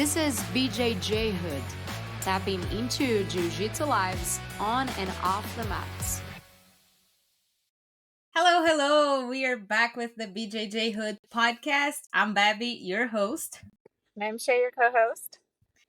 This is BJJHOOD, tapping into Jiu-Jitsu lives on and off the mats. Hello. We are back with the BJJHOOD Podcast. I'm Babby, your host. And I'm Shay, your co-host.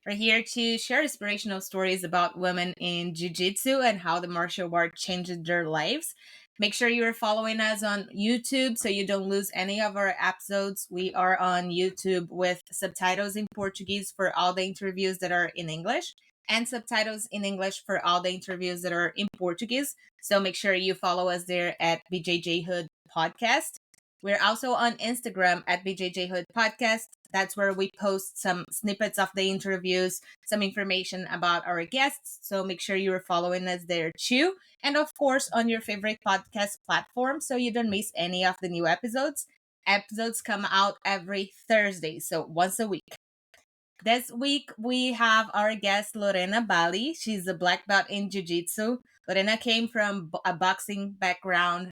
We're here to share inspirational stories about women in Jiu-Jitsu and how the martial art changed their lives. Make sure you're following us on YouTube so you don't lose any of our episodes. We are on YouTube with subtitles in Portuguese for all the interviews that are in English and subtitles in English for all the interviews that are in Portuguese. So make sure you follow us there at BJJHOOD Podcast. We're also on Instagram at BJJHOOD Podcast. That's where we post some snippets of the interviews, some information about our guests. So make sure you're following us there too. And of course, on your favorite podcast platform so you don't miss any of the new episodes. Episodes come out every Thursday, so once a week. This week, we have our guest, Lorena Bali. She's a black belt in Jiu-Jitsu. Lorena came from a boxing background.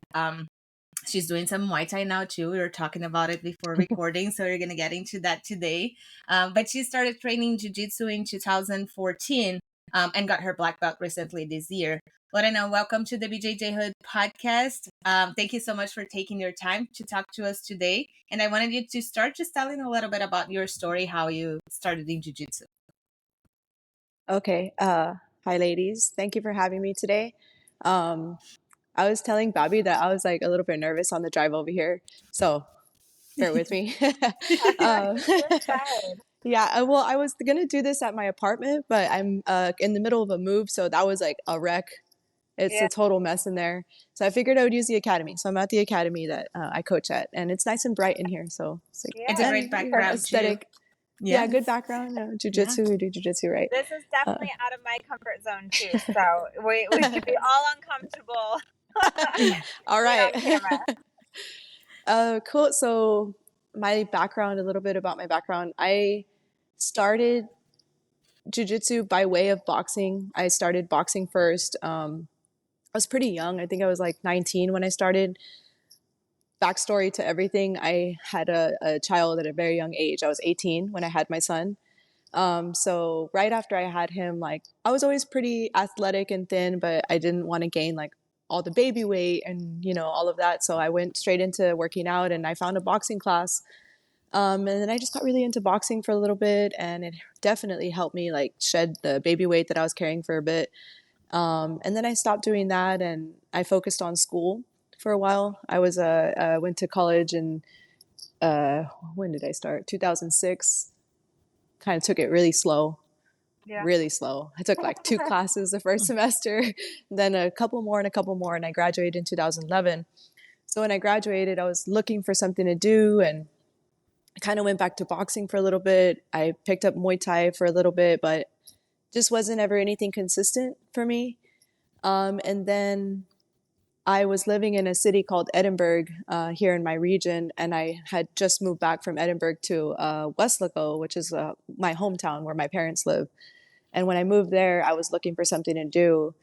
She's doing some Muay Thai now too. We were talking about it before recording, so we're going to get into that today. But she started training Jiu-Jitsu in 2014 and got her black belt recently this year. Lorena, welcome to the BJJHOOD Podcast. Thank you so much for taking your time to talk to us today. And I wanted you to start just telling a little bit about your story, how you started in Jiu-Jitsu. Okay. Hi, ladies. Thank you for having me today. I was telling Bobby that I was like a little bit nervous on the drive over here, so bear with me. Yeah, well, I was gonna do this at my apartment, but I'm in the middle of a move, so that was like a wreck. It's a total mess in there. So I figured I would use the academy. So I'm at the academy that I coach at, and it's nice and bright in here. So it's, like, it's a great background, aesthetic. Yeah, good background. Jiu-Jitsu, we do Jiu-Jitsu, right? This is definitely out of my comfort zone too, so we should be all uncomfortable. All right. Cool. So my background, a little bit about my background. I started Jiu-Jitsu by way of boxing. I started boxing first. I was pretty young. I think I was like 19 when I started. Backstory to everything, I had a child at a very young age. I was 18 when I had my son. So right after I had him, like I was always pretty athletic and thin, but I didn't want to gain like all the baby weight and, you know, all of that. So I went straight into working out and I found a boxing class. And then I just got really into boxing for a little bit, and it definitely helped me like shed the baby weight that I was carrying for a bit. And then I stopped doing that and I focused on school for a while. I was went to college and when did I start? 2006. Kind of took it really slow. Yeah. Really slow. I took like 2 classes the first semester, then a couple more, and I graduated in 2011. So when I graduated, I was looking for something to do, and I kind of went back to boxing for a little bit. I picked up Muay Thai for a little bit, but just wasn't ever anything consistent for me. And then I was living in a city called Edinburgh here in my region, and I had just moved back from Edinburgh to Westlaco, which is my hometown where my parents live. And when I moved there, I was looking for something to do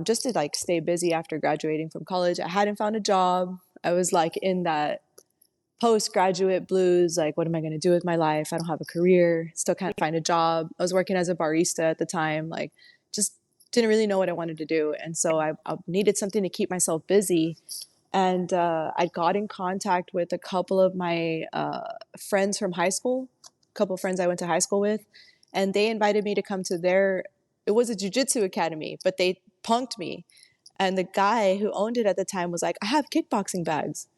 just to like stay busy after graduating from college. I hadn't found a job. I was like in that postgraduate blues, like what am I going to do with my life? I don't have a career, still can't find a job. I was working as a barista at the time, like just didn't really know what I wanted to do. And so I needed something to keep myself busy. And I got in contact with a couple of my friends from high school, a couple of friends I went to high school with, and they invited me to come to it was a jiu-jitsu academy, but they punked me. And the guy who owned it at the time was like, I have kickboxing bags.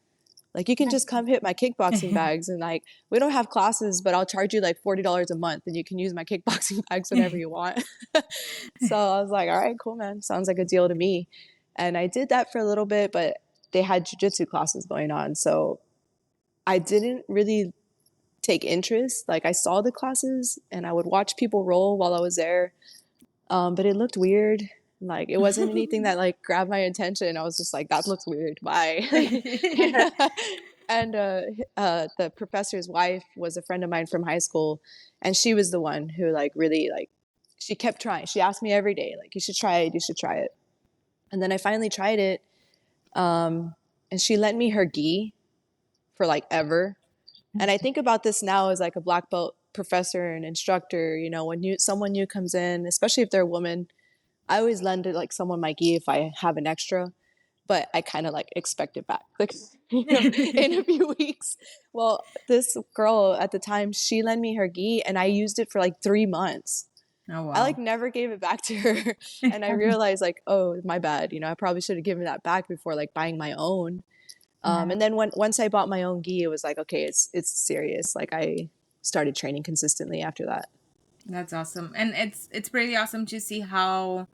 Like, you can just come hit my kickboxing bags, and like, we don't have classes, but I'll charge you like $40 a month and you can use my kickboxing bags whenever you want. So I was like, all right, cool, man. Sounds like a deal to me. And I did that for a little bit, but they had jiu-jitsu classes going on. So I didn't really take interest. Like, I saw the classes and I would watch people roll while I was there. But it looked weird. Like, it wasn't anything that like grabbed my attention. I was just like, that looks weird. Bye. And the professor's wife was a friend of mine from high school, and she was the one who like really like, she kept trying. She asked me every day, like, you should try it. You should try it. And then I finally tried it. And she lent me her gi for like ever. And I think about this now as like a black belt professor and instructor, you know, when someone new comes in, especially if they're a woman, I always lend it like someone my gi if I have an extra, but I kind of like expect it back, like, you know, in a few weeks. Well, this girl at the time, she lent me her gi and I used it for like 3 months. Oh, wow. I like never gave it back to her. And I realized like, oh, my bad. You know, I probably should have given that back before like buying my own. And then once I bought my own gi, it was like, okay, it's serious. Like I started training consistently after that. That's awesome. And it's pretty awesome to see how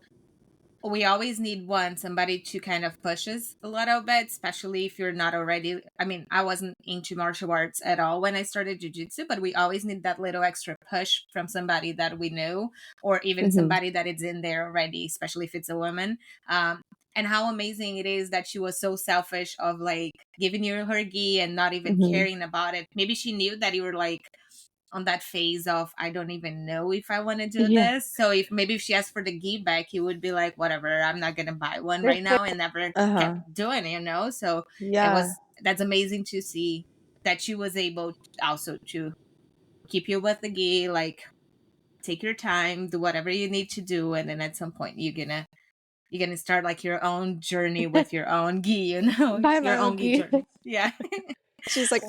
we always need somebody to kind of push us a little bit, especially if you're not already. I mean, I wasn't into martial arts at all when I started jiu-jitsu, but we always need that little extra push from somebody that we know, or even somebody that is in there already, especially if it's a woman. And how amazing it is that she was so selfish of like giving you her gi and not even caring about it. Maybe she knew that you were like on that phase of I don't even know if I want to do this. So if she asked for the gi back, he would be like, whatever, I'm not gonna buy one right now, and never kept doing it, you know. So that's amazing to see that she was able also to keep you with the gi, like take your time, do whatever you need to do, and then at some point you're gonna start like your own journey with your own gi, you know. Buy your my own gi. journey. Yeah. She's like,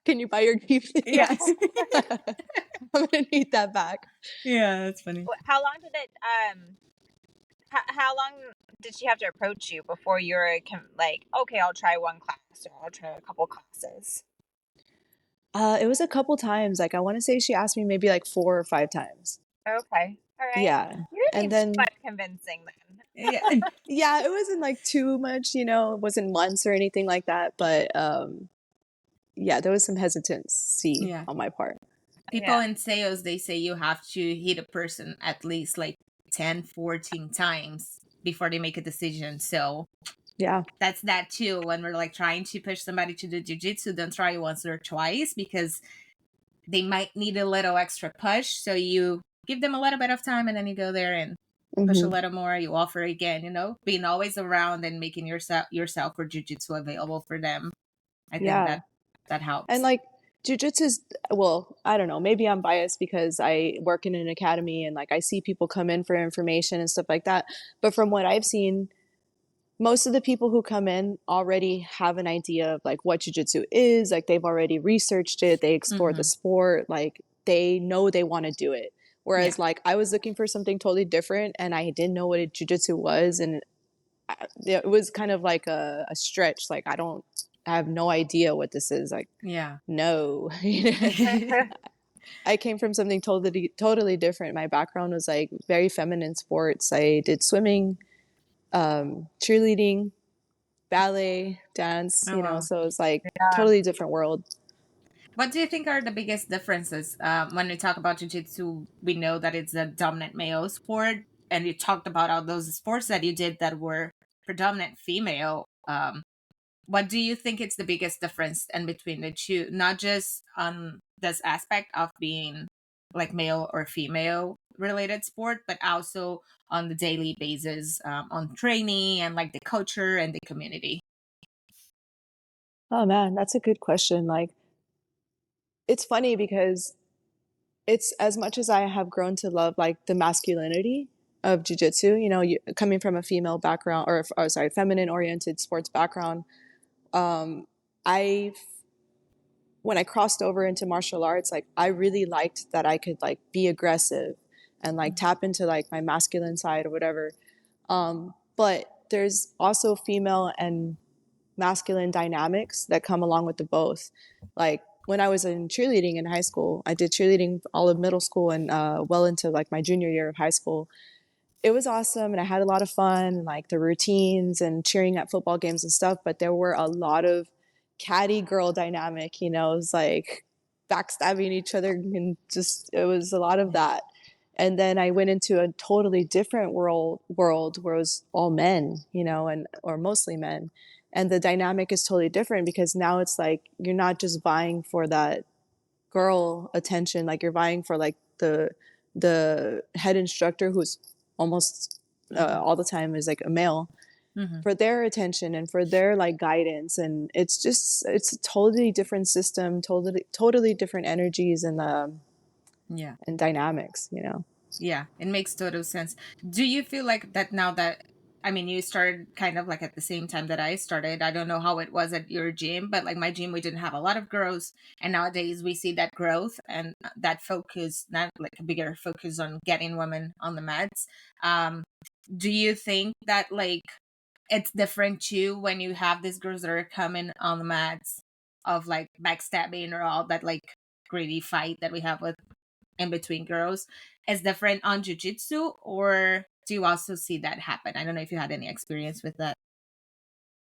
can you buy your gi? Yes. I'm gonna need that back. Yeah, that's funny. How long did it how long did she have to approach you before you were like, okay, I'll try one class or I'll try a couple classes? It was a couple times. Like I want to say she asked me maybe like 4 or 5 times. Okay. All right. Yeah. You didn't And need then too much convincing then. Yeah. yeah, it wasn't like too much, you know, it wasn't months or anything like that. But yeah, there was some hesitancy on my part. People in sales, they say you have to hit a person at least like 10, 14 times before they make a decision. So yeah, that's that too. When we're like trying to push somebody to do jiu-jitsu, don't try once or twice, because they might need a little extra push. So you give them a little bit of time and then you go there and push a little more. You offer again, you know, being always around and making yourself for jiu-jitsu available for them. I think that helps. And like jiu-jitsu is, well, I don't know, maybe I'm biased because I work in an academy and like I see people come in for information and stuff like that. But from what I've seen, most of the people who come in already have an idea of like what jiu-jitsu is. Like they've already researched it. They explored the sport. Like they know they want to do it. Whereas like I was looking for something totally different and I didn't know what a jiu-jitsu was. And it was kind of like a stretch. Like I have no idea what this is. Like, no. I came from something totally different. My background was like very feminine sports. I did swimming, cheerleading, ballet, dance, you know, so it's like totally different world. What do you think are the biggest differences? When we talk about jiu-jitsu, we know that it's a dominant male sport, and you talked about all those sports that you did that were predominant female. What do you think is the biggest difference in between the two? Not just on this aspect of being like male or female related sport, but also on the daily basis, on training and like the culture and the community. Oh man, that's a good question. Like, it's funny because it's as much as I have grown to love like the masculinity of jiu-jitsu, you know, coming from a female background or feminine oriented sports background. When I crossed over into martial arts, like I really liked that I could like be aggressive and like tap into like my masculine side or whatever. But there's also female and masculine dynamics that come along with the both. Like when I was in cheerleading in high school, I did cheerleading all of middle school and well into like my junior year of high school. It was awesome and I had a lot of fun and like the routines and cheering at football games and stuff, but there were a lot of catty girl dynamic, you know, it was like backstabbing each other and just, it was a lot of that. And then I went into a totally different world where it was all men, you know, or mostly men. And the dynamic is totally different because now it's like, you're not just vying for that girl attention, like you're vying for like the head instructor who's almost all the time is like a male, for their attention and for their like guidance. And it's a totally different system, totally different energies. And Yeah. and dynamics, you know. Yeah, it makes total sense. Do you feel like that now that, I mean, you started kind of like at the same time that I started? I don't know how it was at your gym, but like my gym, we didn't have a lot of girls. And nowadays we see that growth and that focus, not like a bigger focus on getting women on the mats. Um, do you think that like it's different too when you have these girls that are coming on the mats of like backstabbing or all that like greedy fight that we have with in between girls is different on jiu-jitsu, or do you also see that happen? I don't know if you had any experience with that.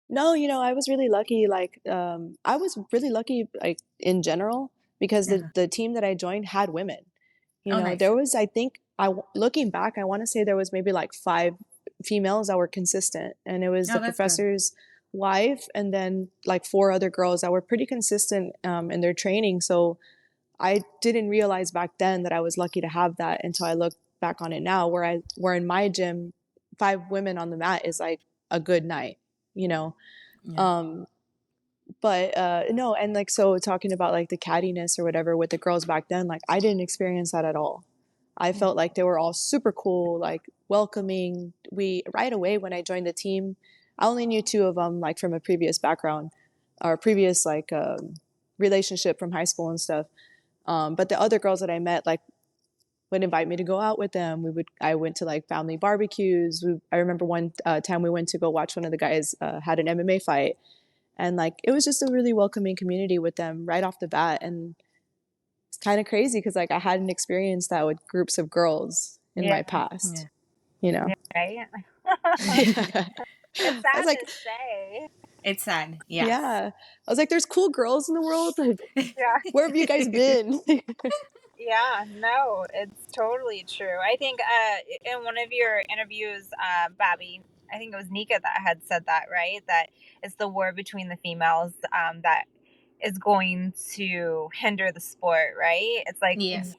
No, you know, I was really lucky. Like, I was really lucky, like in general, because Uh-huh. the team that I joined had women. You Oh, know, nice. there was, I think, looking back, I want to say there was maybe like 5 females that were consistent, and it was Oh, the that's good. professor's wife, and then like 4 other girls that were pretty consistent in their training. So I didn't realize back then that I was lucky to have that until I look back on it now, where in my gym, 5 women on the mat is like a good night, you know. Yeah. Um, but no, and like so talking about like the cattiness or whatever with the girls back then, like I didn't experience that at all. I Yeah. felt like they were all super cool, like welcoming. We right away when I joined the team, I only knew 2 of them like from a previous background or previous like relationship from high school and stuff. But the other girls that I met like would invite me to go out with them. I went to like family barbecues. I remember one time we went to go watch one of the guys had an MMA fight, and like it was just a really welcoming community with them right off the bat. And it's kind of crazy because like I hadn't experienced that with groups of girls in Yeah. my past, Yeah. you know. Right. I It's was sad like, to say. It's sad. Yes. yeah, I was like, there's cool girls in the world. Like, Yeah. where have you guys been? Yeah, no, it's totally true. I think in one of your interviews, Bobby, I think it was Nika that had said that, right? That it's the war between the females that is going to hinder the sport, right? It's like Yes.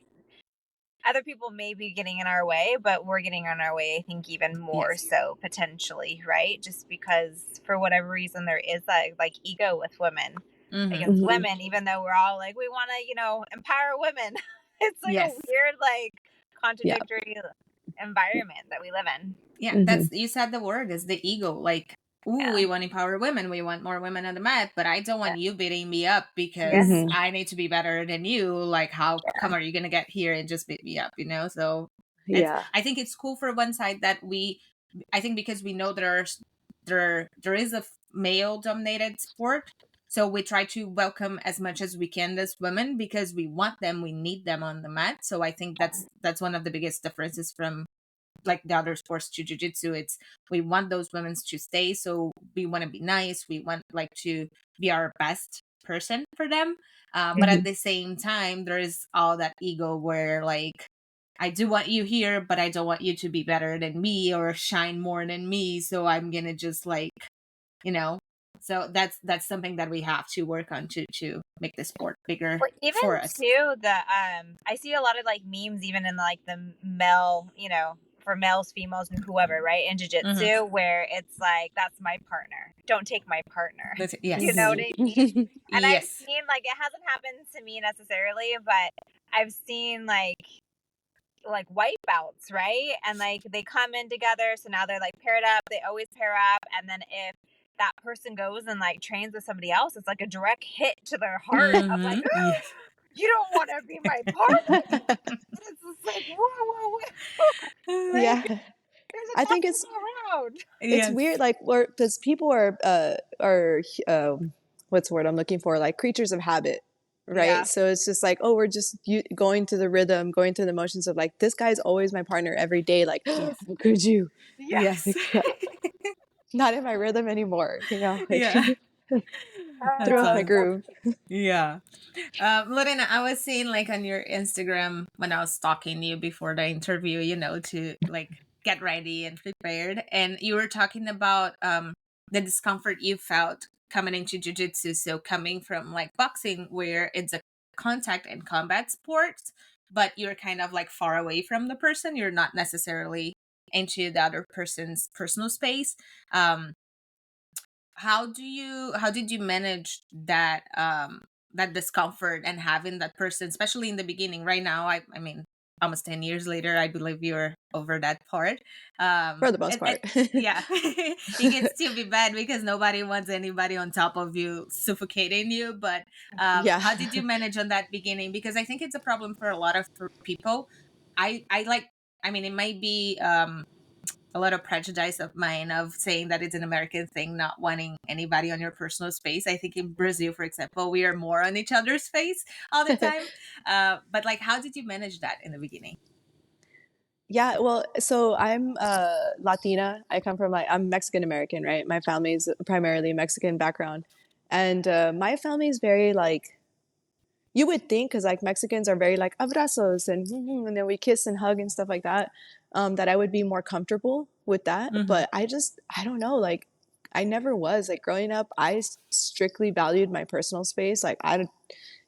other people may be getting in our way, but we're getting in our way, I think, even more Yes. so potentially, right? Just because for whatever reason there is that like ego with women against Mhm. women, even though we're all like, we want to, empower women. It's like a Yes. weird, like Yeah. contradictory environment that we live in. Yeah, Mhm. that's, you said the word is the ego. Like, ooh, Yeah. we want to empower women. We want more women on the mat, but I don't want you beating me up Yeah. because Mhm. I need to be better than you. Like, how come are you gonna get here and just beat me up? So it's. Yeah. I think it's cool for one side that I think because we know there is a male dominated sport, so we try to welcome as much as we can this women because we want them, we need them on the mat. So I think that's one of the biggest differences from like the other sports to jiu-jitsu. It's we want those women to stay, so we want to be nice, we want like to be our best person for them, but at Mhm. the same time there is all that ego where like I do want you here but I don't want you to be better than me or shine more than me, so I'm gonna just like you know so that's something that we have to work on to make the sport bigger Well, even for us. too, I see a lot of like memes, even in like the male, for males, females, and whoever, right, in Hmm. jiu-jitsu, where it's like, that's my partner. Don't take my partner. You know what Yes. I mean? Mhm. And I've Yes. seen, like, it hasn't happened to me necessarily, but I've seen like wipeouts, right? And like they come in together, so now they're like paired up. They always pair up, and then if that person goes and like trains with somebody else, it's like a direct hit to their heart of like, Hmm. Yes. you don't want to be my partner. It's just like, whoa, whoa, whoa. Like, Yeah. there's I enough think to go around. it's Yes. weird, like, where because people are what's the word I'm looking for? Like creatures of habit, right? Yeah. So it's just like, oh, we're just going to the rhythm, going through the motions of like, this guy's always my partner every day. Like, Yes. how could you? Yes. Yes. Like, not in my rhythm anymore, you know? Like, Yeah. throw That's off my awesome. groove. Yeah. Lorena, I was seeing like on your Instagram when I was stalking you before the interview, to like get ready and prepared. And you were talking about the discomfort you felt coming into jiu-jitsu. So coming from like boxing where it's a contact and combat sport, but you're kind of like far away from the person. You're not necessarily into the other person's personal space. How did you manage that that discomfort and having that person, especially in the beginning. Right now, I mean, almost 10 years later, I believe you're over that part. For the most part. Yeah, it gets to be bad because nobody wants anybody on top of you suffocating you. But Yeah. how did you manage on that beginning? Because I think it's a problem for a lot of people. I like, I mean, it might be a lot of prejudice of mine of saying that it's an American thing, not wanting anybody on your personal space. I think in Brazil, for example, we are more on each other's space all the time. But like, how did you manage that in the beginning? Yeah, well, so I'm Latina. I come from I'm Mexican American, right? My family's primarily Mexican background. And my family is very like, you would think, because like Mexicans are very like abrazos and then we kiss and hug and stuff like that, that I would be more comfortable with that. But I don't know, like I never was. Like growing up, I strictly valued my personal space. Like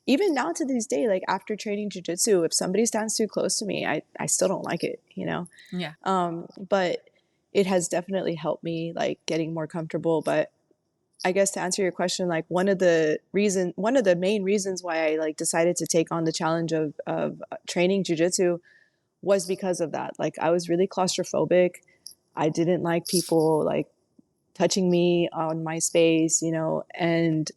even now to this day, like after training jujitsu, if somebody stands too close to me, I still don't like it, you know? Yeah. But it has definitely helped me like getting more comfortable. But I guess to answer your question, like one of the main reasons why I like decided to take on the challenge of training jujitsu was because of that. Like I was really claustrophobic. I didn't like people like touching me on my space, you know, and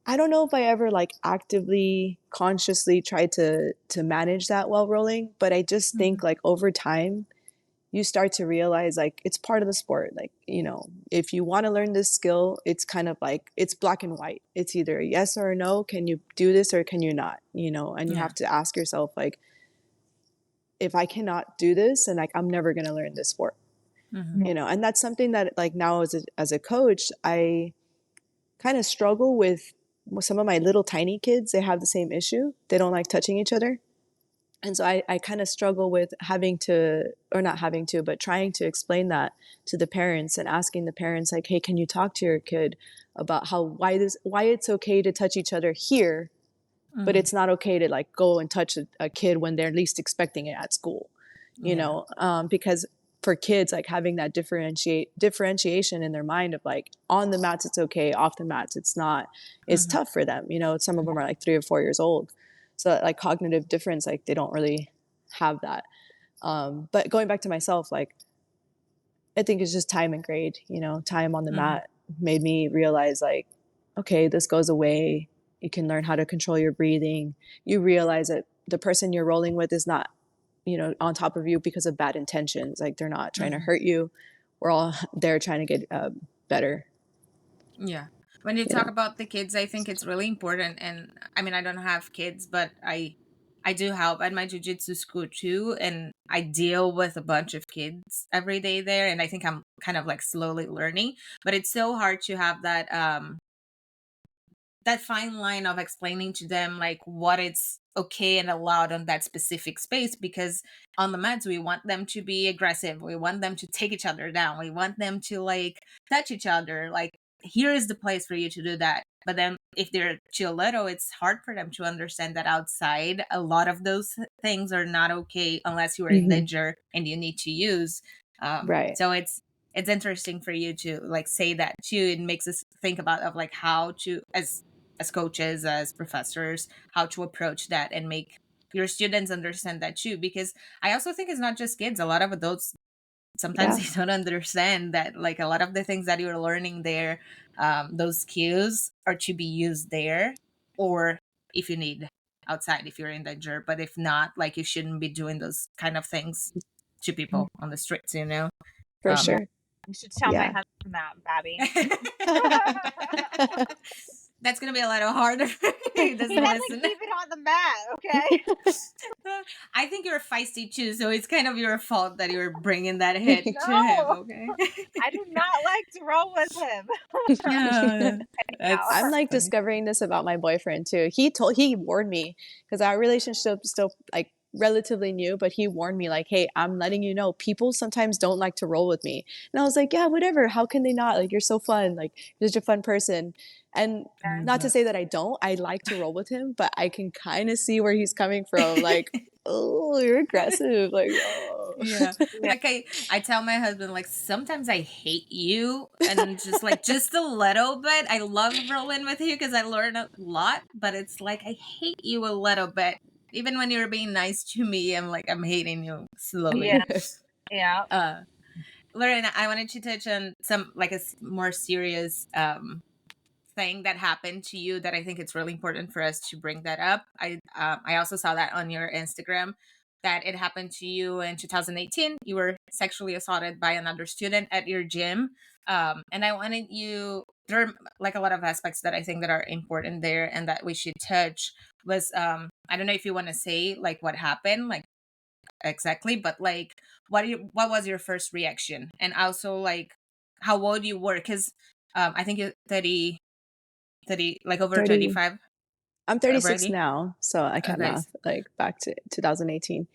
I don't know if I ever like actively consciously tried to manage that while rolling, but I just think like over time you start to realize like it's part of the sport. Like, you know, if you want to learn this skill, it's kind of like it's black and white. It's either a yes or a no. Can you do this or can you not? You know, and you have to ask yourself like, if I cannot do this, then like I'm never gonna learn this sport. You know, and that's something that like now as a coach, I kind of struggle with some of my little tiny kids. They have the same issue. They don't like touching each other. And so I kind of struggle with having to, or not having to, but trying to explain that to the parents and asking the parents like, hey, can you talk to your kid about why it's okay to touch each other here, but it's not okay to like go and touch a kid when they're least expecting it at school, you know? Because for kids, like having that differentiation in their mind of like on the mats, it's okay, off the mats, it's not, is tough for them. You know, some of them are like 3 or 4 years old. So like cognitive difference, like they don't really have that. But going back to myself, like I think it's just time and grade, you know, time on the mat made me realize like, okay, this goes away. You can learn how to control your breathing. You realize that the person you're rolling with is not, you know, on top of you because of bad intentions. Like they're not trying to hurt you. We're all there trying to get better. Yeah. When you talk about the kids, I think it's really important. And I mean, I don't have kids, but I do help at my jiu-jitsu school too. And I deal with a bunch of kids every day there. And I think I'm kind of like slowly learning, but it's so hard to have that fine line of explaining to them like what it's okay and allowed on that specific space, because on the mats we want them to be aggressive, we want them to take each other down, we want them to like touch each other, like here is the place for you to do that. But then if they're too little, it's hard for them to understand that outside a lot of those things are not okay unless you are in danger and you need to use Right. so it's interesting for you to like say that too. It makes us think about of like how to as coaches, as professors, how to approach that and make your students understand that too. Because I also think it's not just kids, a lot of adults sometimes they don't understand that like a lot of the things that you're learning there, those cues are to be used there, or if you need outside, if you're in danger. But if not, like you shouldn't be doing those kind of things to people on the streets, you know. For sure. You should tell my husband that, Babby. That's gonna be a lot harder. He doesn't He doesn't listen. keep it on the mat, okay? I think you're feisty too, so it's kind of your fault that you're bringing that hit to him. Okay. I do not like to roll with him. I'm like discovering this about my boyfriend too. He warned me because our relationship still like relatively new, but he warned me like, hey, I'm letting you know, people sometimes don't like to roll with me. And I was like, yeah, whatever. How can they not? Like, you're so fun. Like, you're such a fun person. And not to say that I like to roll with him, but I can kind of see where he's coming from. Like, oh, you're aggressive. Like, oh. Yeah. Yeah. Like I tell my husband, like, sometimes I hate you, and just like just a little bit. I love rolling with you because I learn a lot, but it's like I hate you a little bit. Even when you're being nice to me, I'm hating you slowly. Yeah. Yeah. Lorena, I wanted to touch on some like a more serious thing that happened to you that I think it's really important for us to bring that up. I also saw that on your Instagram that it happened to you in 2018. You were sexually assaulted by another student at your gym, and I wanted you. There are like a lot of aspects that I think that are important there and that we should touch. Was I don't know if you want to say like what happened, like exactly, but like what was your first reaction, and also like how old you were, because I think you're 30, like over 30. 35 I'm 36 already. now, so I can't Okay. math. Like, back to 2018,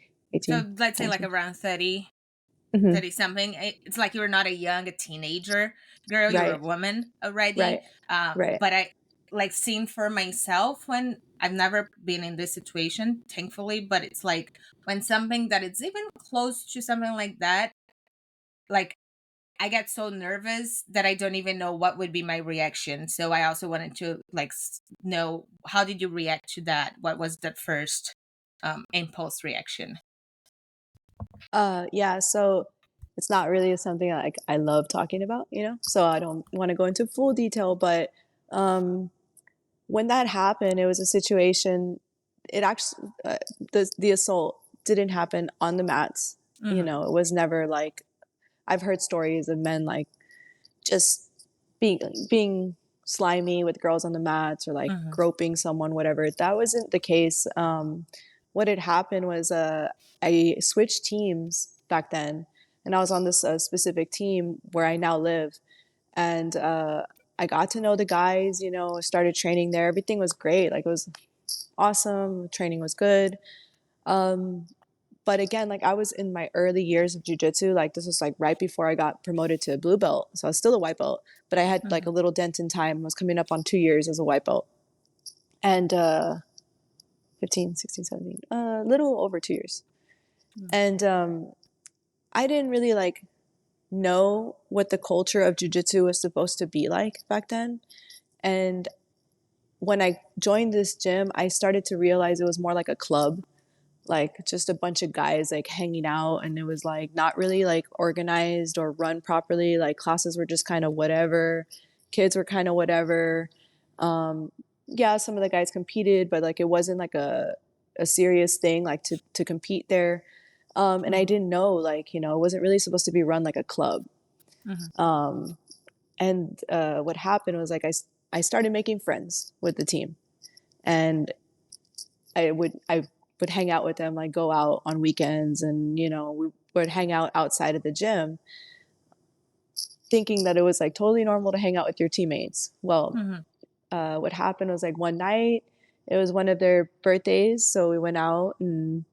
So 18, let's say like 19. around 30, Mm-hmm. 30 something. It's like you were not a teenager girl. You were a Right, woman already. right, right. But I like seeing for myself when I've never been in this situation, thankfully, but it's like when something that is even close to something like that, like I get so nervous that I don't even know what would be my reaction. So I also wanted to like know, how did you react to that? What was that first impulse reaction? Yeah, so it's not really something like I love talking about, so I don't want to go into full detail, but um when that happened, it was a situation. It actually, the assault didn't happen on the mats. Mm-hmm. It was never like, I've heard stories of men like just being slimy with girls on the mats or like Mm-hmm. groping someone, whatever. That wasn't the case. What had happened was I switched teams back then, and I was on this specific team where I now live, and I got to know the guys. Started training there. Everything was great. Like, it was awesome. Training was good. Um, but again, like, I was in my early years of jujitsu. Like, this was like right before I got promoted to a blue belt. So I was still a white belt, but I had like a little dent in time. I was coming up on 2 years as a white belt. And 15, 16, 17, a little over 2 years. And I didn't really like know what the culture of jujitsu was supposed to be like back then. And when I joined this gym, I started to realize it was more like a club, like just a bunch of guys like hanging out, and it was like not really like organized or run properly. Like, classes were just kind of whatever, kids were kind of whatever. Yeah, some of the guys competed, but like it wasn't like a serious thing like to compete there. And I didn't know, like, it wasn't really supposed to be run like a club. Mm-hmm. And what happened was like I started making friends with the team, and I would hang out with them, like go out on weekends, and we would hang out outside of the gym, thinking that it was like totally normal to hang out with your teammates. Well, what happened was like one night, it was one of their birthdays, so we went out and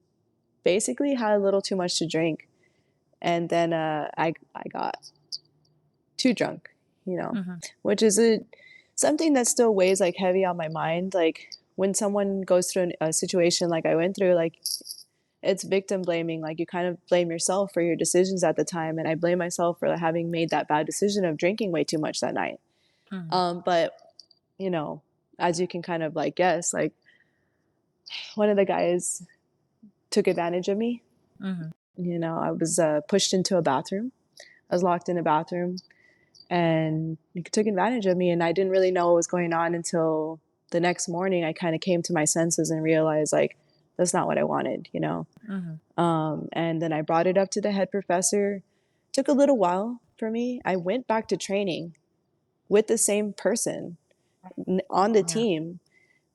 basically had a little too much to drink, and then I got too drunk, which is something that still weighs like heavy on my mind. Like, when someone goes through a situation like I went through, like, it's victim blaming. Like, you kind of blame yourself for your decisions at the time, and I blame myself for having made that bad decision of drinking way too much that night. But as you can kind of like guess, like, one of the guys took advantage of me. I was pushed into a bathroom. I was locked in a bathroom, and he took advantage of me, and I didn't really know what was going on until the next morning. I kind of came to my senses and realized, like, that's not what I wanted. And then I brought it up to the head professor. Took a little while for me. I went back to training with the same person on the team,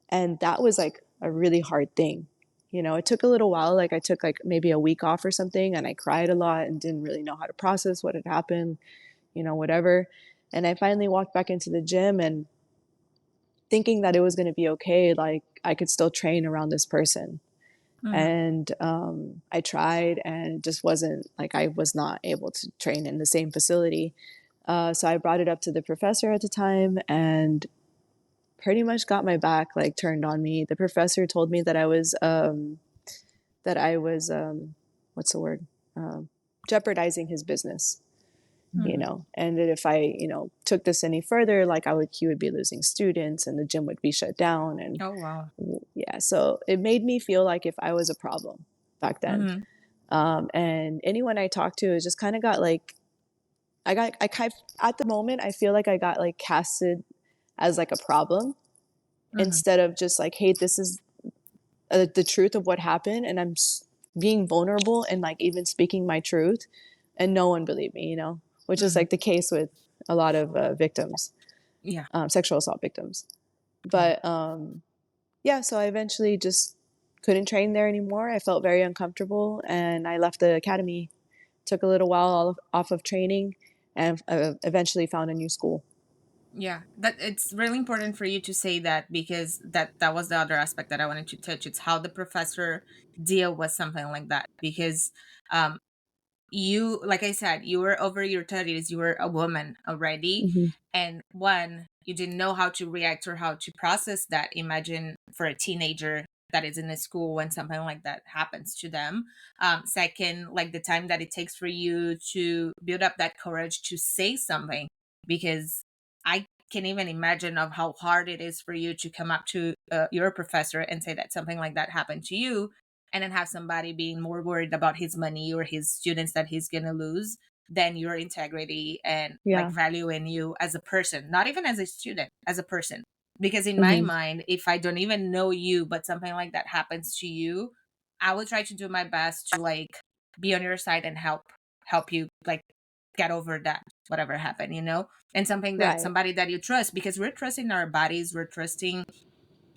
and that was like a really hard thing. It took a little while. Like, I took like maybe a week off or something, and I cried a lot and didn't really know how to process what had happened, whatever. And I finally walked back into the gym, and thinking that it was going to be okay, like I could still train around this person. And I tried, and it just wasn't like, I was not able to train in the same facility. So I brought it up to the professor at the time, and pretty much got my back like turned on me. The professor told me that I was what's the word? Jeopardizing his business, you know, and that if I, you know, took this any further, like he would be losing students and the gym would be shut down. And Oh, wow. yeah, so it made me feel like if I was a problem back then. And anyone I talked to, it just kind of got like, at the moment, I feel like I got like casted as like a problem instead of just like, hey, this is the truth of what happened, and I'm being vulnerable and like even speaking my truth, and no one believed me, you know, which is like the case with a lot of victims, sexual assault victims. But yeah, so I eventually just couldn't train there anymore. I felt very uncomfortable, and I left the academy. Took a little while off of training, and eventually found a new school. Yeah, that it's really important for you to say that, because that was the other aspect that I wanted to touch. It's how the professor deal with something like that, because you, like I said, you were over your 30s, you were a woman already, and one, you didn't know how to react or how to process that. Imagine for a teenager that is in a school when something like that happens to them. Second, like the time that it takes for you to build up that courage to say something, because I can even imagine of how hard it is for you to come up to your professor and say that something like that happened to you, and then have somebody being more worried about his money or his students that he's going to lose than your integrity and like valuing you as a person, not even as a student, as a person. Because in my mind, if I don't even know you, but something like that happens to you, I will try to do my best to like be on your side and help you like get over that, whatever happened, you know? And something that somebody that you trust, because we're trusting our bodies, we're trusting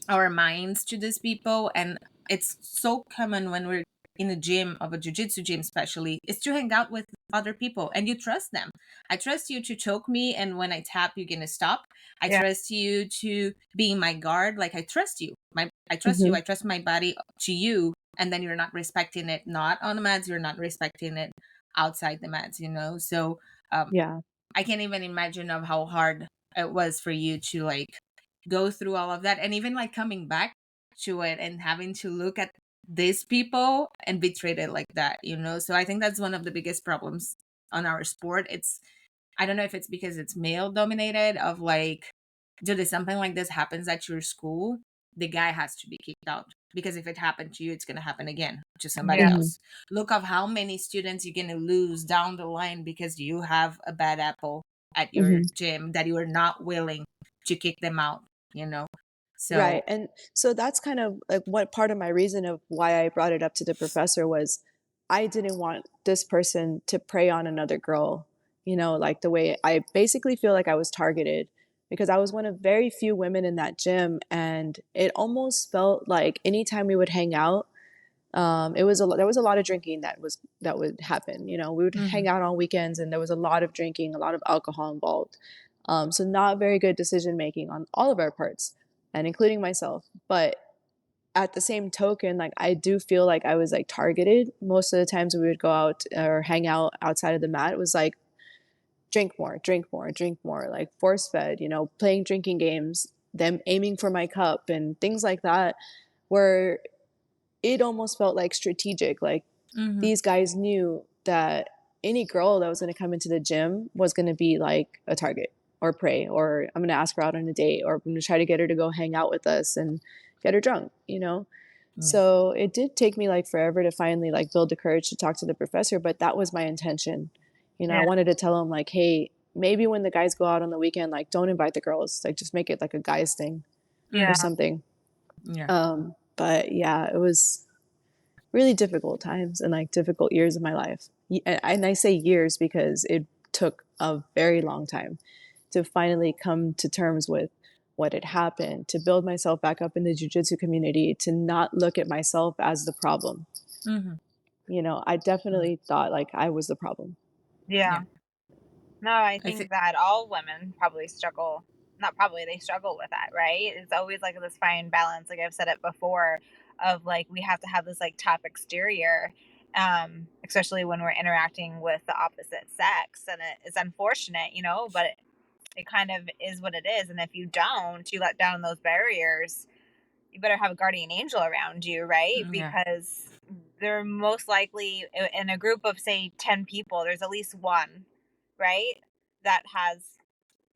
our minds to these people. And it's so common when we're in a gym, of a jiu-jitsu gym especially, is to hang out with other people and you trust them. I trust you to choke me, and when I tap, you're gonna stop. I trust you to be in my guard. Like I trust you. I trust you. I trust my body to you, and then you're not respecting it, not on the mats, you're not respecting it outside the mats, you know? So I can't even imagine of how hard it was for you to like go through all of that, and even like coming back to it and having to look at these people and be treated like that, you know? So I think that's one of the biggest problems on our sport. It's, I don't know if it's because it's male dominated, of like, dude, if something like this happens at your school, the guy has to be kicked out, because if it happened to you, it's going to happen again to somebody else. Look of how many students you're going to lose down the line because you have a bad apple at your gym that you are not willing to kick them out, you know? So And so that's kind of like what part of my reason of why I brought it up to the professor was, I didn't want this person to prey on another girl, you know, like the way I basically feel like I was targeted, because I was one of very few women in that gym. And it almost felt like anytime we would hang out, there was a lot of drinking that would happen. You know, we would hang out on weekends, and there was a lot of drinking, a lot of alcohol involved. So not very good decision making on all of our parts, and including myself. But at the same token, like I do feel like I was like targeted. Most of the times we would go out or hang out outside of the mat, it was like drink more, drink more, drink more, like force fed, you know, playing drinking games, them aiming for my cup and things like that, where it almost felt like strategic. Like these guys knew that any girl that was going to come into the gym was going to be like a target or prey, or I'm going to ask her out on a date, or I'm going to try to get her to go hang out with us and get her drunk, you know? So it did take me like forever to finally like build the courage to talk to the professor, but that was my intention. You know, I wanted to tell him like, hey, maybe when the guys go out on the weekend, like don't invite the girls, like just make it like a guys thing or something. But yeah, it was really difficult times and like difficult years of my life. And I say years because it took a very long time to finally come to terms with what had happened, to build myself back up in the jiu-jitsu community, to not look at myself as the problem. You know, I definitely thought like I was the problem. No, I think that all women probably struggle, not probably, they struggle with that, right? It's always like this fine balance, like I've said it before, of like, we have to have this like tough exterior, especially when we're interacting with the opposite sex. And it's unfortunate, you know, but it kind of is what it is. And if you don't, you let down those barriers, you better have a guardian angel around you, right? Yeah. Because they're most likely in a group of say 10 people, there's at least one, right, that has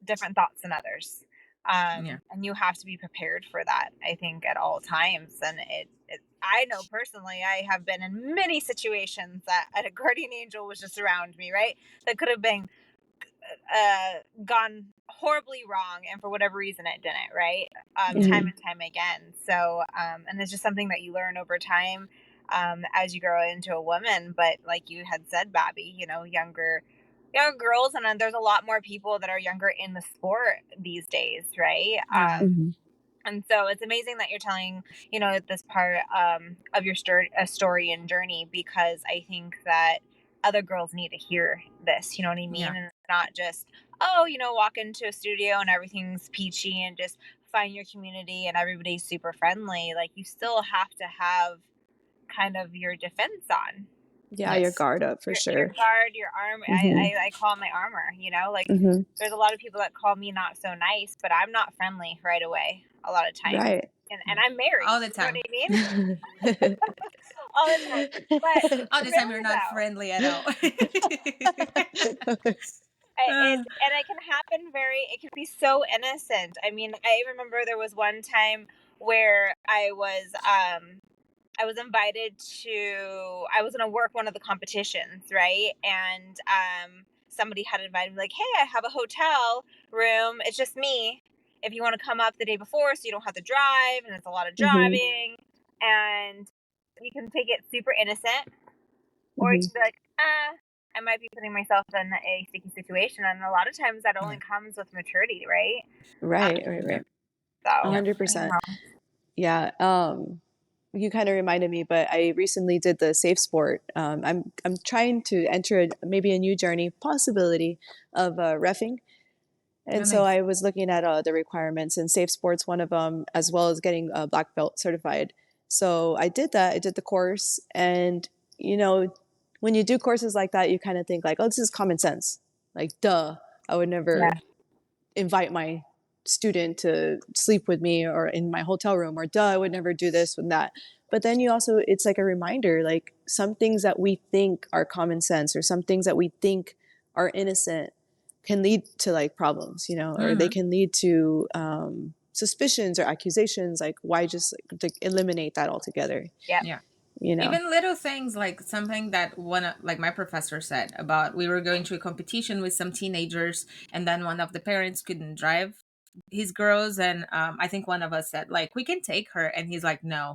different thoughts than others. Yeah. And you have to be prepared for that, I think, at all times. And I know personally, I have been in many situations that a guardian angel was just around me, right? That could have been gone horribly wrong, and for whatever reason it didn't, right? Time and time again. So and it's just something that you learn over time, as you grow into a woman. But like you had said, Bobby, you know, younger girls, and then there's a lot more people that are younger in the sport these days, right? Yeah. And so it's amazing that you're telling, you know, this part of your story and journey, because I think that other girls need to hear this, you know what I mean? Yeah. And not just, oh, you know, walk into a studio and everything's peachy and just find your community and everybody's super friendly. Like, you still have to have kind of your defense on. Yeah, Yes. your guard up for Your sure. guard, your arm. I call it my armor, you know, like there's a lot of people that call me not so nice, but I'm not friendly right away a lot of times. Right. And I'm married. All the time. You know what I mean? All the time. But All the time you're really, not though, friendly at all. and it can happen it can be so innocent. I mean, I remember there was one time where I was invited I was going to work one of the competitions, right? And somebody had invited me, like, hey, I have a hotel room. It's just me. If you want to come up the day before so you don't have to drive, and it's a lot of driving, and you can take it super innocent, or you can be like, I might be putting myself in a sticky situation. And a lot of times that only comes with maturity, right? Right. So 100%. Yeah. You kind of reminded me, but I recently did the safe sport. I'm trying to enter maybe a new journey possibility of reffing. And so I was looking at the requirements, and safe sports one of them, as well as getting black belt certified. So I did that. I did the course, and you know, when you do courses like that, you kind of think like, oh, this is common sense. Like, duh, I would never invite my student to sleep with me or in my hotel room, or duh, I would never do this and that. But then you also, it's like a reminder, like some things that we think are common sense or some things that we think are innocent can lead to like problems, you know, or they can lead to suspicions or accusations. Like, why just like eliminate that altogether? Yeah. You know, even little things, like something that like my professor said about, we were going to a competition with some teenagers, and then one of the parents couldn't drive his girls, and I think one of us said like, we can take her, and he's like, no.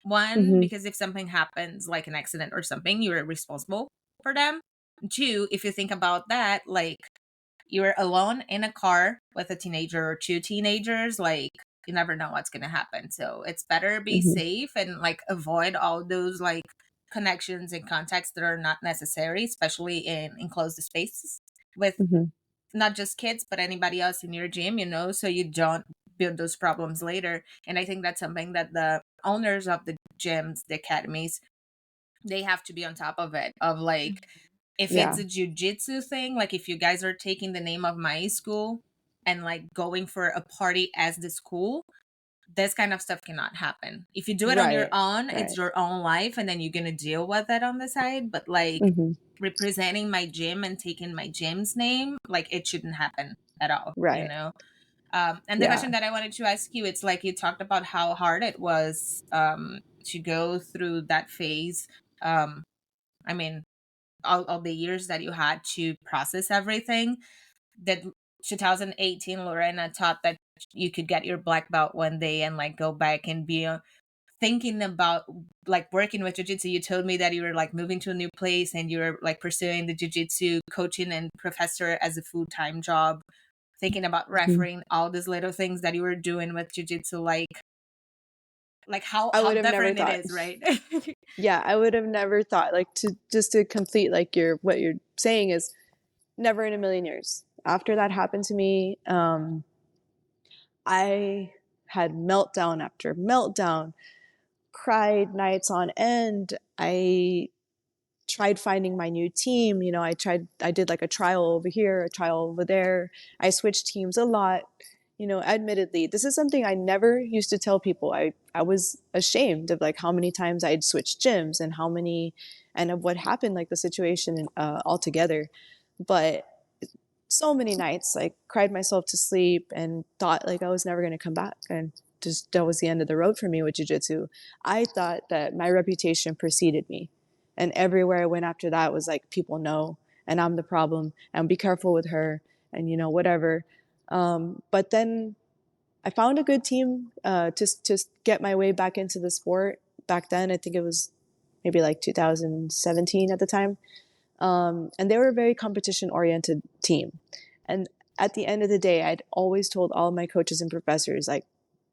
One, because if something happens, like an accident or something, you're responsible for them. Two, if you think about that, like, you're alone in a car with a teenager or two teenagers, like, you never know what's going to happen. So it's better be safe and like avoid all those like connections and contacts that are not necessary, especially in enclosed spaces with not just kids, but anybody else in your gym, you know, so you don't build those problems later. And I think that's something that the owners of the gyms, the academies, they have to be on top of it, of like, if it's a jiu-jitsu thing, like if you guys are taking the name of my school and like going for a party as the school, this kind of stuff cannot happen. If you do it on your own, it's your own life, and then you're going to deal with it on the side. But like representing my gym and taking my gym's name, like it shouldn't happen at all, you know? And the question that I wanted to ask you, it's like you talked about how hard it was to go through that phase. I mean, all the years that you had to process everything. That 2018, Lorena taught that you could get your black belt one day and like go back and be thinking about like working with jiu-jitsu. You told me that you were like moving to a new place and you were like pursuing the jiu-jitsu coaching and professor as a full-time job, thinking about refereeing, all these little things that you were doing with jiu-jitsu, like how different it is, right? Yeah, I would have never thought, like, to complete like what you're saying is never in a million years. After that happened to me, I had meltdown after meltdown. cried nights on end. I tried finding my new team. You know, I did like a trial over here, a trial over there. I switched teams a lot. You know, admittedly, this is something I never used to tell people. I was ashamed of like how many times I'd switched gyms and how many, and of what happened, like the situation altogether. But so many nights, like cried myself to sleep and thought like I was never going to come back. And just that was the end of the road for me with jiu-jitsu. I thought that my reputation preceded me. And everywhere I went after that was like, people know, and I'm the problem, and be careful with her, and you know, whatever. But then I found a good team to get my way back into the sport. Back then, I think it was maybe like 2017 at the time. And they were a very competition-oriented team. And at the end of the day, I'd always told all my coaches and professors, like,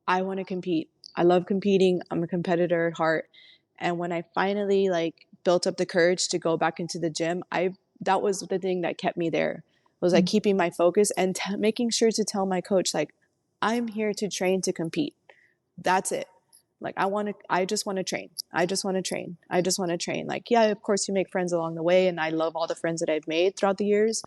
I want to compete. I love competing. I'm a competitor at heart. And when I finally like built up the courage to go back into the gym, that was the thing that kept me there. Was like keeping my focus and making sure to tell my coach, like, I'm here to train to compete. That's it. Like, I just want to train. I just want to train. I just want to train. Like, yeah, of course you make friends along the way. And I love all the friends that I've made throughout the years,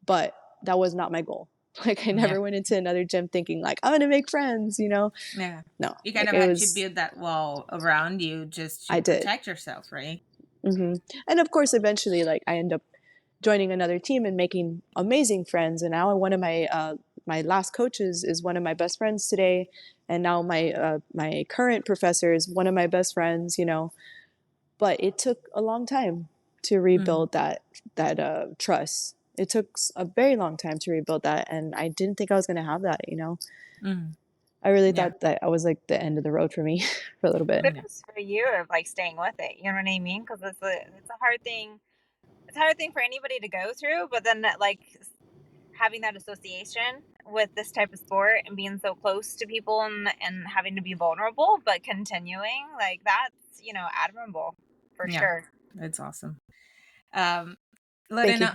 but that was not my goal. Like, I never went into another gym thinking like, I'm going to make friends, you know? Yeah. No. You kind of had to build that wall around you just to protect yourself, right? Mm-hmm. And of course, eventually, like, I end up joining another team and making amazing friends. And now one of my last coaches is one of my best friends today. And now my current professor is one of my best friends, you know. But it took a long time to rebuild that trust. It took a very long time to rebuild that. And I didn't think I was going to have that, you know. I really thought that I was like the end of the road for me for a little bit. But it's for you of like staying with it. You know what I mean? Because it's a hard thing. It's a hard thing for anybody to go through. But then like having that association with this type of sport and being so close to people and having to be vulnerable, but continuing, like, that's, you know, admirable for sure. That's awesome. Lorena,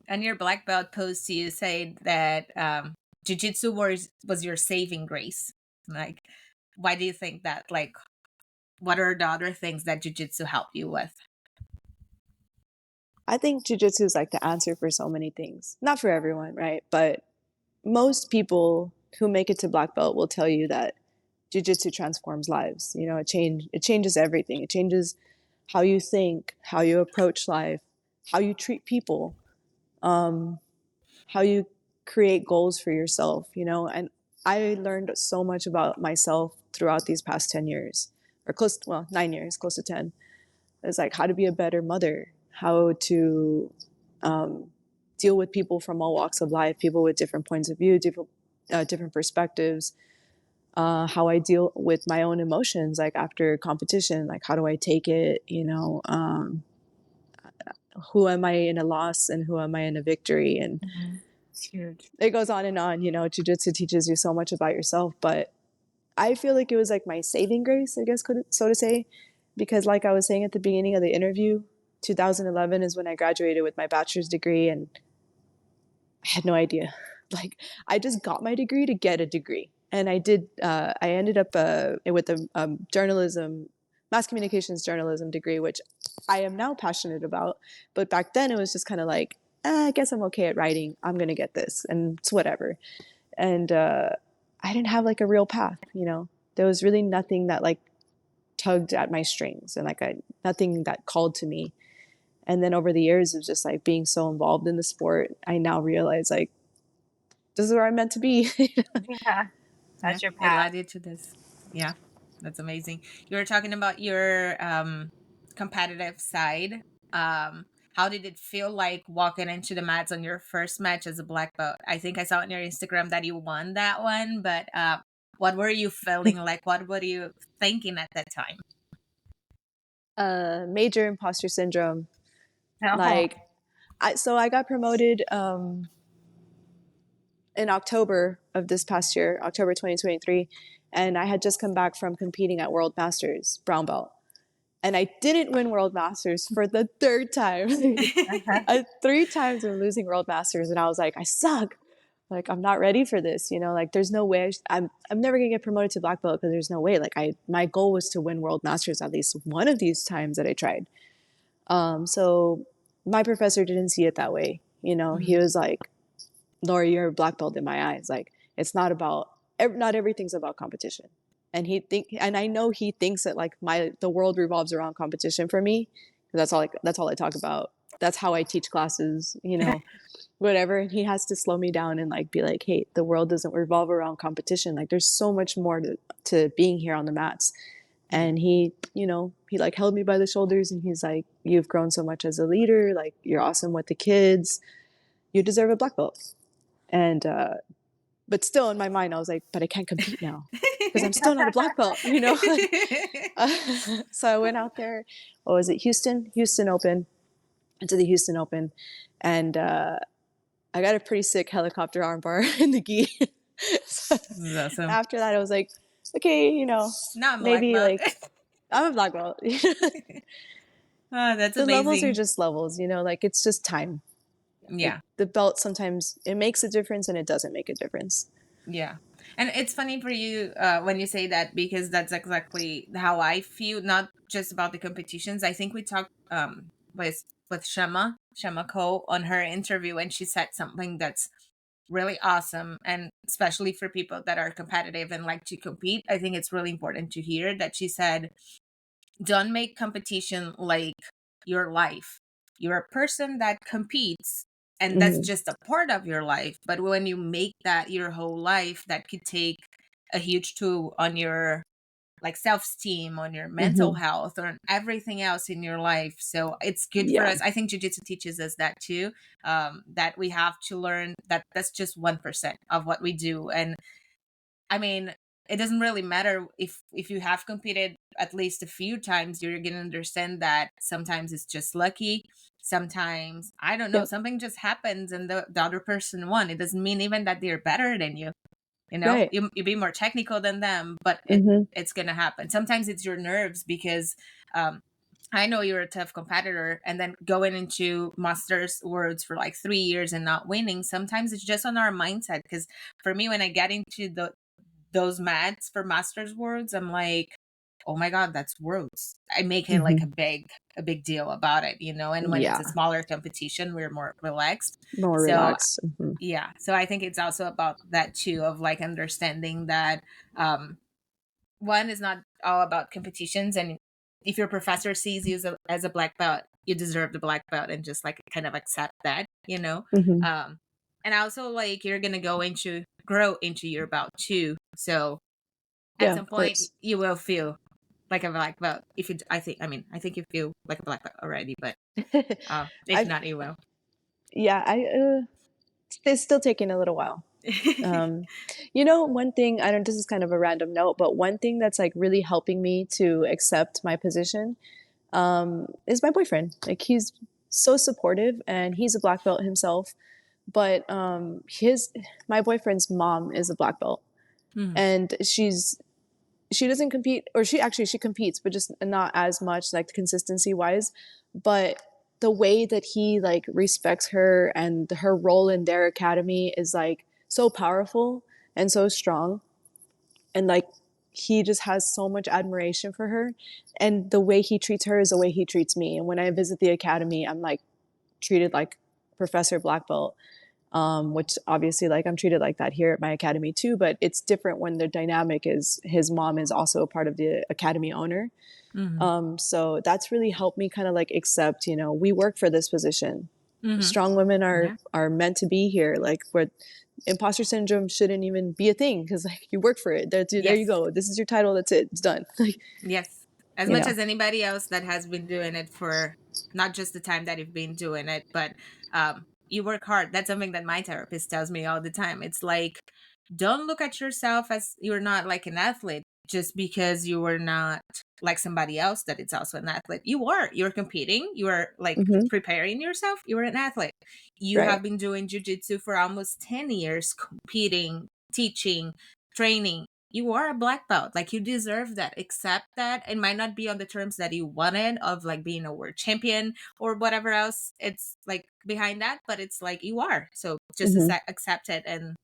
on your black belt post, you say that jiu-jitsu was your saving grace. Like, why do you think that? Like, what are the other things that jiu-jitsu helped you with? I think jiu-jitsu is like the answer for so many things. Not for everyone, right? But most people who make it to black belt will tell you that jiu-jitsu transforms lives. You know, it changes everything. It changes how you think, how you approach life, how you treat people, how you create goals for yourself, you know. And I learned so much about myself throughout these past 10 years, or 9 years, close to 10. It's like how to be a better mother, how to deal with people from all walks of life, people with different points of view, different perspectives, how I deal with my own emotions, like after competition, like how do I take it, you know, who am I in a loss and who am I in a victory? And it's huge. It goes on and on, you know. Jiu-jitsu teaches you so much about yourself, but I feel like it was like my saving grace, I guess, so to say, because like I was saying at the beginning of the interview, 2011 is when I graduated with my bachelor's degree, and I had no idea. Like, I just got my degree to get a degree. And I ended up with a journalism, mass communications journalism degree, which I am now passionate about. But back then it was just kind of like, I guess I'm okay at writing. I'm going to get this and it's whatever. And I didn't have like a real path, you know. There was really nothing that like tugged at my strings and like nothing that called to me. And then over the years of just like being so involved in the sport, I now realize like, this is where I'm meant to be. Yeah. That's your path. It led you to this. Yeah, that's amazing. You were talking about your competitive side. How did it feel like walking into the mats on your first match as a black belt? I think I saw on your Instagram that you won that one, but what were you feeling like? What were you thinking at that time? Major imposter syndrome. No. Like, I got promoted in October of this past year, October 2023, and I had just come back from competing at World Masters, brown belt. And I didn't win World Masters for the third time. 3 times I'm losing World Masters, and I was like, I suck. like, I'm not ready for this, you know, like there's no way I'm never gonna get promoted to black belt because there's no way. Like my goal was to win world masters at least one of these times that I tried. So my professor didn't see it that way. You know, he was like, Laura, you're a black belt in my eyes. Like, it's not about, not everything's about competition. And and I know he thinks that like the world revolves around competition for me. That's all I talk about. That's how I teach classes, you know, whatever. And he has to slow me down and like be like, hey, the world doesn't revolve around competition. Like, there's so much more to being here on the mats. And he, you know, he like held me by the shoulders and he's like, you've grown so much as a leader. Like, you're awesome with the kids. You deserve a black belt. And, but still in my mind, I was like, but I can't compete now because I'm still not a black belt, you know? So I went out there, what was it? Houston Open, into the Houston Open. And, I got a pretty sick helicopter armbar in the gi. So Awesome. after that, I was like, okay, you know, Not maybe black belt. like I'm a black belt. Oh, that's The amazing. levels are just levels, you know, like it's just time. Yeah. The belt sometimes it makes a difference and it doesn't make a difference. Yeah. And it's funny for you when you say that, because that's exactly how I feel, not just about the competitions. I think we talked with Shema Ko on her interview, and she said something that's really awesome, and especially for people that are competitive and like to compete, I think it's really important to hear that she said, don't make competition like your life. You're a person that competes, and that's just a part of your life. But when you make that your whole life, that could take a huge toll on your like self-esteem, on your mental health, or on everything else in your life. So it's good for us. I think jiu-jitsu teaches us that too, that we have to learn that that's just 1% of what we do. And I mean, it doesn't really matter if you have competed at least a few times. You're gonna understand that sometimes it's just lucky. Sometimes, I don't know, something just happens and the other person won. It doesn't mean even that they're better than you. You know, Right. you be more technical than them, but it's gonna happen. Sometimes it's your nerves, because I know you're a tough competitor, and then going into Masters Worlds for like 3 years and not winning. Sometimes it's just on our mindset. Because for me, when I get into those mats for Masters Worlds, I'm like, oh my God, that's Worlds. I make it like a big deal about it, you know. And when it's a smaller competition, we're more relaxed. More So relaxed. yeah, so I think it's also about that too, of like understanding that one is not all about competitions, and if your professor sees you as a black belt, you deserve the black belt, and just like kind of accept that, you know. And also, like, you're gonna grow into your belt too. So at some point you will feel like a black belt. If you I think you feel like a black belt already, but if not, you will. It's still taking a little while. You know, one thing, this is kind of a random note, but one thing that's like really helping me to accept my position is my boyfriend. Like, he's so supportive, and he's a black belt himself, but my boyfriend's mom is a black belt, and she doesn't compete, or she competes, but just not as much, like consistency wise. But the way that he like respects her and her role in their academy is like so powerful and so strong. And like, he just has so much admiration for her, and the way he treats her is the way he treats me. And when I visit the academy, I'm like treated like Professor Black Belt, which obviously, like, I'm treated like that here at my academy too, but it's different when the dynamic is his mom is also a part of the academy owner. So that's really helped me kind of like accept, you know, we work for this position. Strong women are meant to be here. Like, where imposter syndrome shouldn't even be a thing, because like, you work for it. There you go. This is your title. That's it. It's done. Yes. As much as anybody else that has been doing it for not just the time that you've been doing it, but you work hard. That's something that my therapist tells me all the time. It's like, don't look at yourself as you're not like an athlete just because you were not like somebody else that it's also an athlete. You're competing, you are like preparing yourself, you're an athlete. You have been doing jiu-jitsu for almost 10 years, competing, teaching, training. you are a black belt. Like, you deserve that. Accept that. It might not be on the terms that you wanted of like being a world champion or whatever else it's like behind that, but it's like you are. So just accept it, and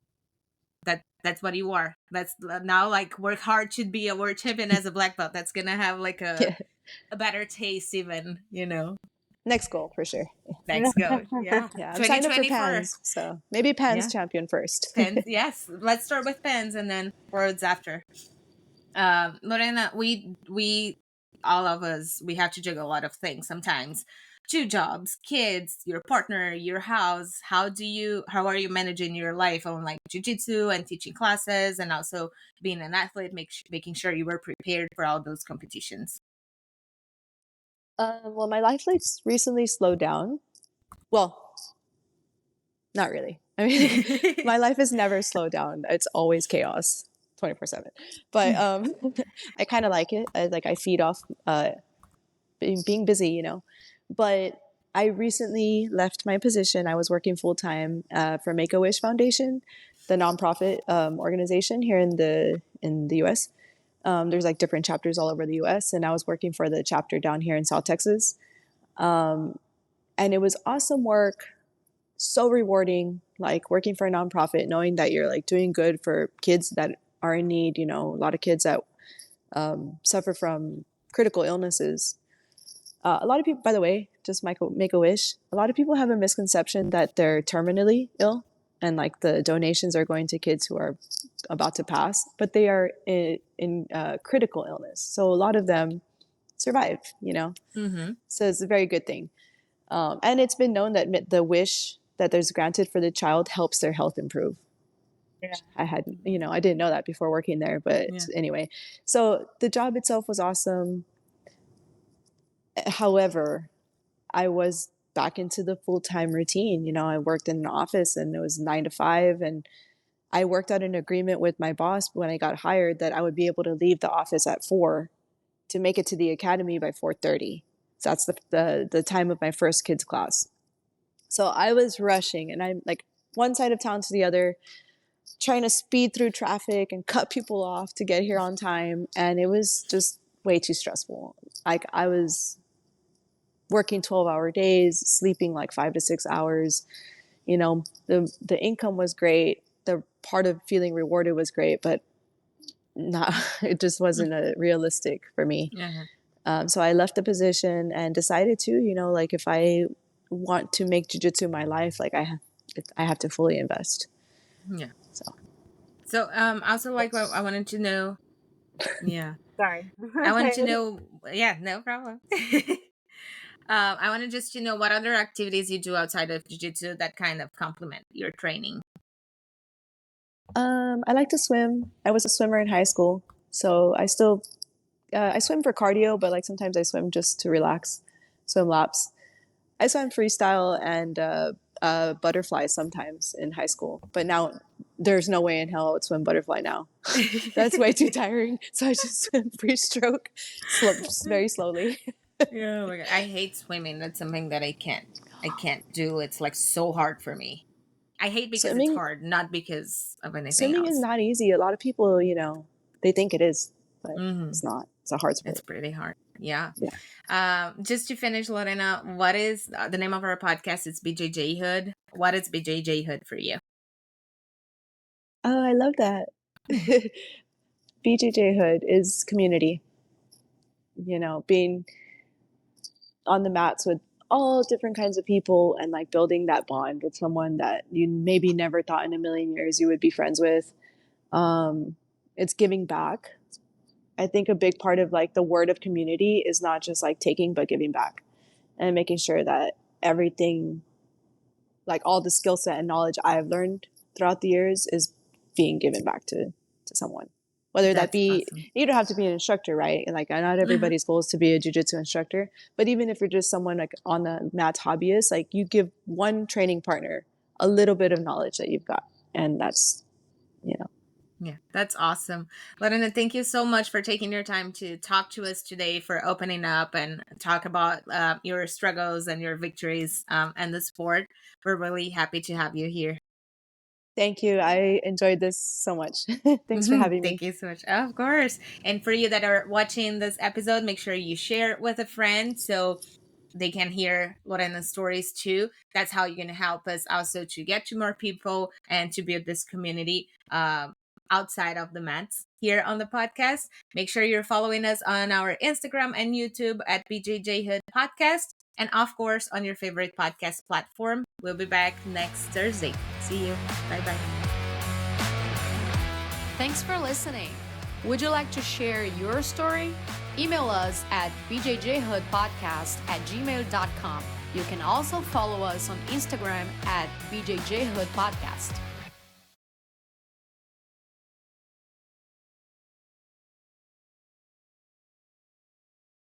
that's what you are. That's now, like, work hard to be a world champion as a black belt. That's gonna have like Yeah. a better taste, even, you know. Next goal for sure. Next go. Yeah. Yeah, I'm signed up for 2024. Pans, so maybe Pans Yeah. champion first. Pens, yes. Let's start with pens and then words after. Lorena, we all of us, we have to juggle a lot of things sometimes. 2 jobs, kids, your partner, your house. How are you managing your life on like jiu-jitsu and teaching classes, and also being an athlete, making sure you were prepared for all those competitions? Well, my life recently slowed down. Well, not really. I mean, my life has never slowed down. It's always chaos, 24/7. But I kind of like it. I feed off being busy, you know. But I recently left my position. I was working full time for Make a Wish Foundation, the nonprofit organization here in the U.S. There's like different chapters all over the U.S. and I was working for the chapter down here in South Texas, and it was awesome work, so rewarding. Like working for a nonprofit, knowing that you're like doing good for kids that are in need. You know, a lot of kids that suffer from critical illnesses. A lot of people, by the way, just make a wish. A lot of people have a misconception that they're terminally ill and like the donations are going to kids who are about to pass, but they are in critical illness. So a lot of them survive, you know? So it's a very good thing. And it's been known that the wish that there's granted for the child helps their health improve. Yeah. I didn't know that before working there, but anyway. So the job itself was awesome. However, I was back into the full-time routine. You know, I worked in an office and it was 9 to 5, and I worked out an agreement with my boss when I got hired that I would be able to leave the office at 4 to make it to the academy by 4:30. So that's the time of my first kids class. So I was rushing, and I'm like one side of town to the other, trying to speed through traffic and cut people off to get here on time, and it was just way too stressful. Like I was working 12-hour days, sleeping like 5 to 6 hours. You know, the income was great. The part of feeling rewarded was great, but it just wasn't realistic for me. So I left the position and decided to, you know, like if I want to make jiu-jitsu my life, like I have to fully invest. Yeah. So also, like, I wanted to know. Yeah. Sorry. I wanted to know. Yeah, no problem. I wanted just to know what other activities you do outside of jiu-jitsu that kind of complement your training. I like to swim. I was a swimmer in high school, so I still I swim for cardio, but like sometimes I swim just to relax, swim laps. I swam freestyle and butterfly sometimes in high school, but now there's no way in hell I would swim butterfly now. That's way too tiring. So I just swim free stroke, very slowly. Yeah, oh my God. I hate swimming. That's something that I can't do. It's like so hard for me. I hate because Swimming, it's hard, not because of anything swimming else. is not easy. A lot of people, you know, they think it is, but it's not. It's a hard sport. It's pretty hard. Yeah. Just to finish, Lorena, what is the name of our podcast? It's BJJHOOD. What is BJJHOOD for you? Oh, I love that. BJJHOOD is community. You know, being on the mats with all different kinds of people and like building that bond with someone that you maybe never thought in a million years you would be friends with. It's giving back. I think a big part of like the word of community is not just like taking, but giving back and making sure that everything, like all the skill set and knowledge I've learned throughout the years is being given back to someone. Whether that be, awesome. You don't have to be an instructor, right? And like not everybody's goal is to be a jiu-jitsu instructor, but even if you're just someone like on the mats hobbyist, like you give one training partner a little bit of knowledge that you've got. And that's, you know. Yeah, that's awesome. Lorena, thank you so much for taking your time to talk to us today, for opening up and talk about your struggles and your victories and the sport. We're really happy to have you here. Thank you. I enjoyed this so much. Thanks for having me. Thank you so much. Of course. And for you that are watching this episode, make sure you share it with a friend so they can hear Lorena's stories too. That's how you're going to help us also to get to more people and to build this community outside of the mats here on the podcast. Make sure you're following us on our Instagram and YouTube at BJJHOOD Podcast. And of course, on your favorite podcast platform. We'll be back next Thursday. See you. Bye-bye. Thanks for listening. Would you like to share your story? Email us at bjjhoodpodcast@gmail.com. You can also follow us on Instagram at BJJHOOD Podcast.